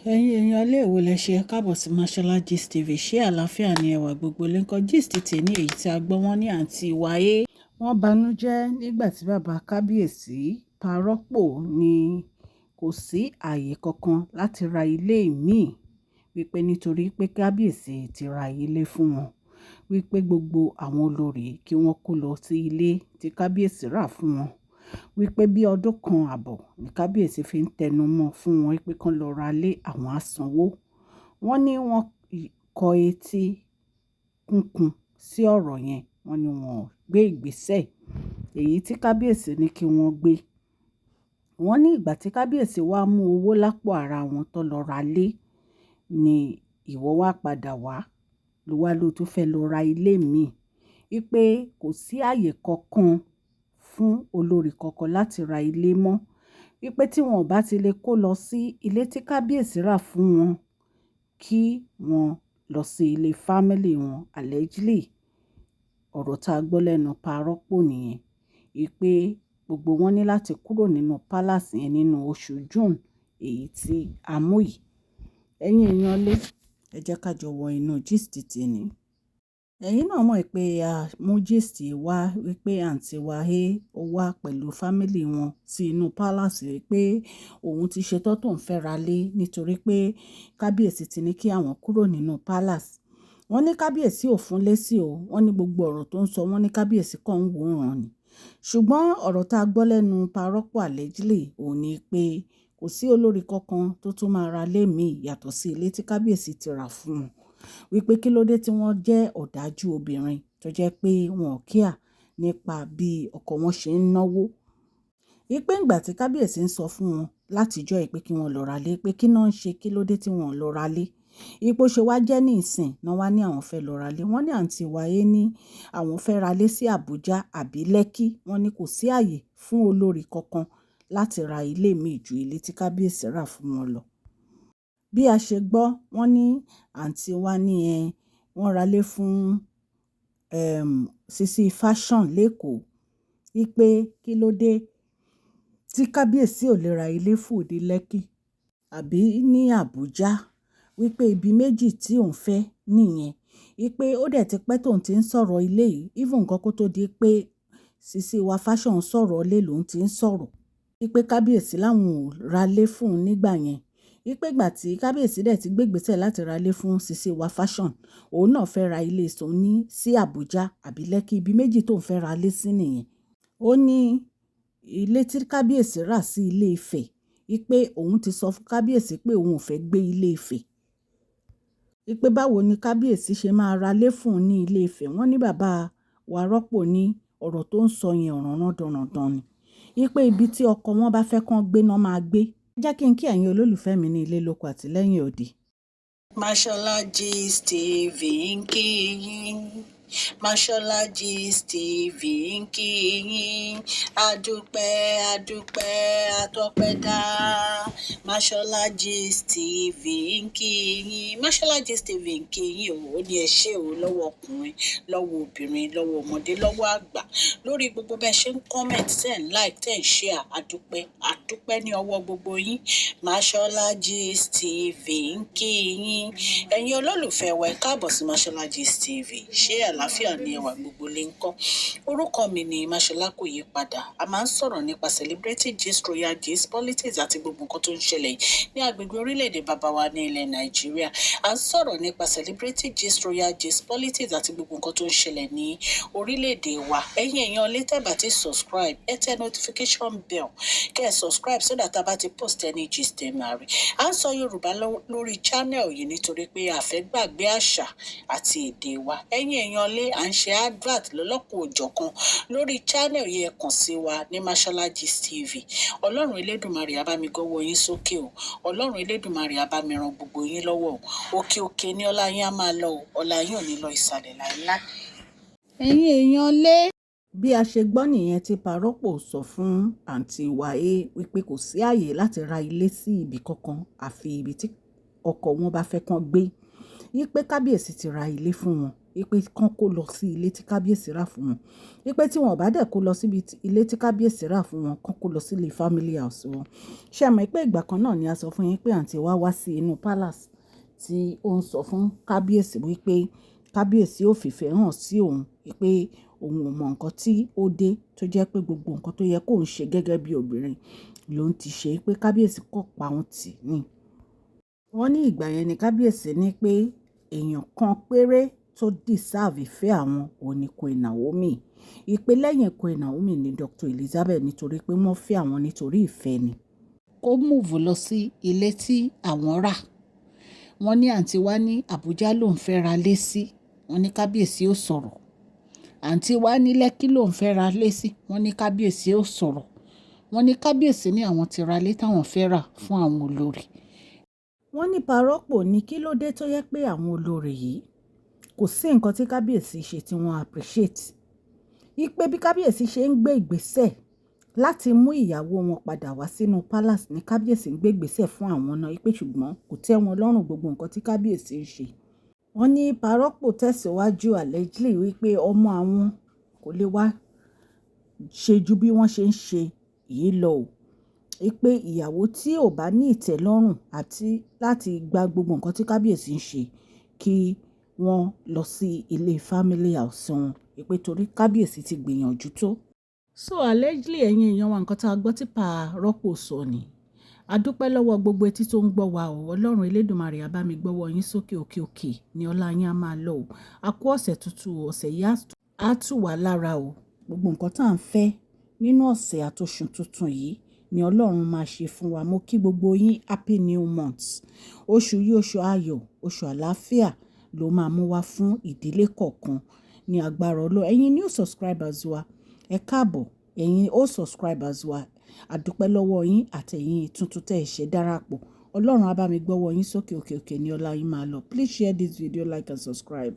Ẹ̀yin èèyàn ilé èwo lẹ ṣe káàbọ̀ sí Mashola Gist TV. Ṣé àlàáfíà ni ẹwà gbogbo lè ń kọ́ gist tèmi èyí tí a gbọ́ wọ́n ní àǹtí wáyé. Wọ́n banújẹ́ nígbà tí bàbá kábíyèsí parọ́pò ní kò sí ààyè kankan láti ra ilé míì wípé nítorí pé kábíyèsí ti ra ilé fún wọn wípé gbogbo àwọn olórí kí wọ́n kó lọ sí ilé tí kábíyèsí rà fún wọn wípé bí ọdún kan àbọ̀ ní kábíyèsí fi ń tẹnu mọ́ fún wọn wípé kán lọ ra lé àwọn àsanwó. Wọ́n ní wọ́n kọ etí kúnkún sí ọ̀rọ̀ yẹn, wọ́n ní wọ́n gbé ìgbésẹ̀ èyí tí kábíyèsí ní kí wọ́n gbé. Wọ́n ní ìgbà tí kábíyèsí wá mú owó lápò ara wọn tó lọ ra lé ni ìwọ wá padà wá ló wá ló tún fẹ́ lọ ra ilé míì wípé kò sí ààyè kankan fún olórí kankan láti ra ilé mọ́ wípé tí wọn ò bá ti lè kó lọ sí ilé tí kábíyèsí rà fún wọn kí wọ́n lọ sí ilé fámílì wọn allegedly. Ọ̀rọ̀ tá a gbọ́ lẹ́nu parọ́pò nìyẹn wípé gbogbo wọn ní láti kúrò nínú palace yẹn nínú oṣù June èyí tí a mú yìí. Ẹ̀yin èèyàn lé ẹ jẹ́ ká jọ wọ inú gist tèmi. Ẹ̀yin náà mọ̀ pé a mú gist wá wípé àǹtí wáyé ó wá pẹ̀lú fámílì wọn sí inú palace wípé òun ti ṣetán tó ń fẹ́ ra lé nítorí pé kábíyèsí ti ní kí àwọn kúrò nínú palace. Wọ́n ní kábíyèsí ò fún lésì o, wọ́n ní gbogbo ọ̀rọ̀ tó ń sọ wọ́n ní kábíyèsí kàn ń wòran ni. Ṣùgbọ́n ọ̀rọ̀ tá a gbọ́ lẹ́nu parọ́pò allegedly òun ni pé kò sí olórí kankan tó tún máa ra lé míì yàtọ̀ sí ilé tí kábíyèsí ti rà fún wọn wípé kí ló dé tí wọ́n jẹ́ ọ̀dájú obìnrin tó jẹ́ pé wọn ò kíà nípa bí ọkọ wọn ṣe ń náwó. Wípé ìgbà tí kábíyèsí ń sọ fún wọn látijọ́ pé kí wọ́n lọ ra lé pé kí náà ń ṣe kí ló dé tí wọ́n lọ ra lé. Ipò ṣe wá jẹ́ ní ìsìn náà wá ní àwọn fẹ́ lọ ra lé. Wọ́n ní àǹtí wáyé ní àwọn fẹ́ ra lé sí Àbújá àbí Lẹ́kí. Wọ́n ní kò sí ààyè fún olórí kankan láti ra ilé míì ju ilé tí kábíyèsí rà fún wọn lọ. Bí a ṣe gbọ́ wọ́n ní àǹtí wa ní wọ́n ra lé fún Sisi Fashion lẹ́kọ̀ọ́ wípé kí ló dé tí kábíyèsí ò lè ra ilé fún òde Lẹ́kí àbí ní Àbújá wípé ibi méjì tí òun fẹ́ nìyẹn wípé ó dẹ̀ ti pẹ́ tóun ti ń sọ̀rọ̀ ilé yìí even nǹkan kó tó di pé Sisi wa Fashion sọ̀rọ̀ ilé lòun ti ń sọ̀rọ̀ wípé kábíyèsí láwọn ò ra lé fún un nígbà yẹn wípé ìgbà tí kábíyèsí dẹ̀ ti gbégbèsè láti ra lé fún Sisi wa Fashion òun náà fẹ́ ra ilé sòun ní sí Àbújá àbí Lẹ́kí ibi méjì tóun fẹ́ ra lé sí nìyẹn. Ó ní ilé tí kábíyèsí rà sí Ilé Ifẹ̀ wípé òun ti sọ fún kábíyèsí pé òun ò fẹ́ gbé Ilé Ifẹ̀ wípé báwo ni kábíyèsí ṣe máa ra lé fún un ní Ilé Ifẹ̀. Wọ́n ní bàbá wa rọ́pò ní ọ̀rọ̀ tó ń sọ yẹn ọ̀ràn dandan ni wípé ibi tí ọkọ wọn bá fẹ́ kán gbé náà máa gbé. Jẹ́ kí n kí ẹ̀yin olólùfẹ́ mi ní ilé lóko àti lẹ́yìn òde. Mashola Gist TV ń kí yín. Mashola Gist TV ń kí yín. Adúpẹ́ adúpẹ́ atọ́pẹ́dá. Mashola Gist TV ń kí yín. Mashola Gist TV ń kí yín o. Ó ní ẹ ṣé o lọ́wọ́ ọkùnrin, lọ́wọ́ obìnrin, lọ́wọ́ ọmọdé, lọ́wọ́ àgbà. Lórí gbogbo bẹ́ẹ̀ ṣe ń comment, tẹ́ ń like, tẹ́ ń share. Adúpẹ́ ní ọwọ́ gbogbo yín. Mashola Gist TV ń kí yín. Ẹ̀yin olólùfẹ́ wa ẹ káàbọ̀ sí Mashola Gist TV. Ṣé àlàáfíà ni ẹwà gbogbo lè ń kọ́? Orúkọ mi ni Mashola kò yí padà. A máa ń sọ̀rọ̀ nípa celebrity gist, royal gist, politics àti gbogbo nǹkan tó ń ṣẹlẹ̀ ní agbègbè orílẹ̀-èdè bàbá wa ní ilẹ̀ Nàìjíríà. A ń sọ̀rọ̀ nípa celebrity gist, royal gist, politics àti gbogbo nǹkan tó ń ṣẹlẹ̀ ní orílẹ̀-èdè wa. Ẹ̀yin èèyàn lè tẹ́ bá ti subscribe, ẹ tẹ notification bell kẹ́ ẹ subscribe so that a bá ti post any gist ẹ máa rí. A ń sọ Yorùbá lórí channel yìí nítorí pé a fẹ́ gbàgbé àṣà àti èdè wa. Ẹ̀yin èèyàn lé à ń ṣe advert lọ́lọ́kọ̀ òjọ̀kan lórí channel yìí, ẹ kàn sí wa ní Mashola Gist TV. Ọlọ́run Elédùmarè á bá mi gọ́wọ́ yín sókè o. Ọlọ́run Elédùmarè á bá mi ran gbogbo yín lọ́wọ́ o. Òkè òkè ni ọlá yín á máa lọ o. Ọlá yín ò ní lọ ìsàlẹ̀ láíláí. Ẹ̀yin èèyàn lé bí a ṣe gbọ́ nìyẹn tí parọ́pò sọ fún àǹtí wáyé wípé kò sí ààyè láti ra ilé sí ibì kankan àfi ibi tí ọkọ wọn bá fẹ́ kán gbé. Wípé kábíyèsí ti ra ilé fún wọn wípé kán kó lọ sí ilé tí kábíyèsí rà fún wọn, wípé tí wọn ò bá dẹ̀ kó lọ síbi ilé tí kábíyèsí rà fún wọn, kán kó lọ sí ilé family house wọn. Ṣé ẹ mọ̀ pé ìgbà kan náà ni a sọ fún yín pé àǹtí wa wá sí inú palace tí ó ń sọ fún kábíyèsí wípé kábíyèsí ò fìfẹ́ hàn sí òun, wípé òun ò mọ nǹkan tí ó dé tó jẹ́ pé gbogbo nǹkan tó yẹ kó ń ṣe gẹ́gẹ́ bí obìnrin ló ń ti ṣe, pé kábíyèsí kọ̀ pa òun tì ní. Wọ́n ní ìgbà yẹn ni kábíyèsí ní pé èèyàn kan péré tó deserve ìfẹ́ àwọn òun ni Queen Naomi. Ìpè lẹ́yìn Queen Naomi ni Dr. Elizabeth, nítorí pé wọ́n fẹ́ àwọn nítorí ìfẹ́ ni. Kó múùfù lọ sí ilé tí àwọn rà. Wọ́n ní àǹtí wa ní Àbújá ló ń fẹ́ ra lé sí. Wọ́n ní kábíyèsí ó sọ̀rọ̀. Àǹtí wa ní Lẹ́kí ló ń fẹ́ ra lé sí. Wọ́n ní kábíyèsí ó sọ̀rọ̀. Wọ́n ní kábíyèsí ní àwọn ti ra lé táwọn fẹ́ rà fún àwọn olórí. Wọ́n ní parọ́pò ní kí ló dé tó yẹ pé àwọn olórí yìí kò sí nǹkan tí kábíyèsí ṣe tí wọ́n appreciate. Ìpè bí kábíyèsí ṣe ń gbé ìgbésẹ̀ láti mú ìyàwó wọn padà wá sínú palace ní kábíyèsí ń gbé ìgbésẹ̀ fún àwọn náà, ìpè ṣùgbọ́n kò tẹ́ wọn lọ́rùn gbogbo nǹkan tí kábíyèsí ń ṣe. Wọ́n ní parọ́pò tẹ̀síwájú allegedly wípé ọmọ àwọn kò lè wá ṣe ju bí wọ́n ṣe ń ṣe yìí lọ o. Ìpè ìyàwó tí ò bá ní ìtẹ́lọ́rùn àti láti gba gbogbo nǹkan tí kábíyèsí ń ṣe kí wọ́n lọ sí ilé family house wọn, ìpè torí kábíyèsí ti gbìyànjú tó. So allegedly ẹ̀yin èèyàn wa, nǹkan tá a gbọ́ tí parọ́pò sọ ni. A dúpẹ́ lọ́wọ́ gbogbo etí tó ń gbọ́ wa o. Ọlọ́run Elédùmarè á bá mi gbọ́wọ́ yín sókè òkè òkè ní ọlá yín á máa lọ o. A kú ọ̀sẹ̀ tuntun, ọ̀sẹ̀ yìí á tù wá lára o. Gbogbo nǹkan tá à ń fẹ́ nínú ọ̀sẹ̀ àtoṣù tuntun yìí ni Ọlọ́run máa ṣe fún wa. Mo kí gbogbo yín happy new month. Oṣù yìí oṣù ayọ̀, oṣù àlàáfíà ló máa mú wá fún ìdílé kọ̀ọ̀kan ní agbára Ọlọ́run. Ẹ̀yin new subscribers wa, ẹ káàbọ̀. Ẹ̀yin old subscribers wa, a dúpẹ́ lọ́wọ́ yín àtẹ̀yin tuntun tẹ́ ẹ ṣe darapọ̀. Ọlọ́run á bá mi gbọ́wọ́ yín sókè òkè òkè ní ọlá yín máa lọ. Please share this video, like and subscribe.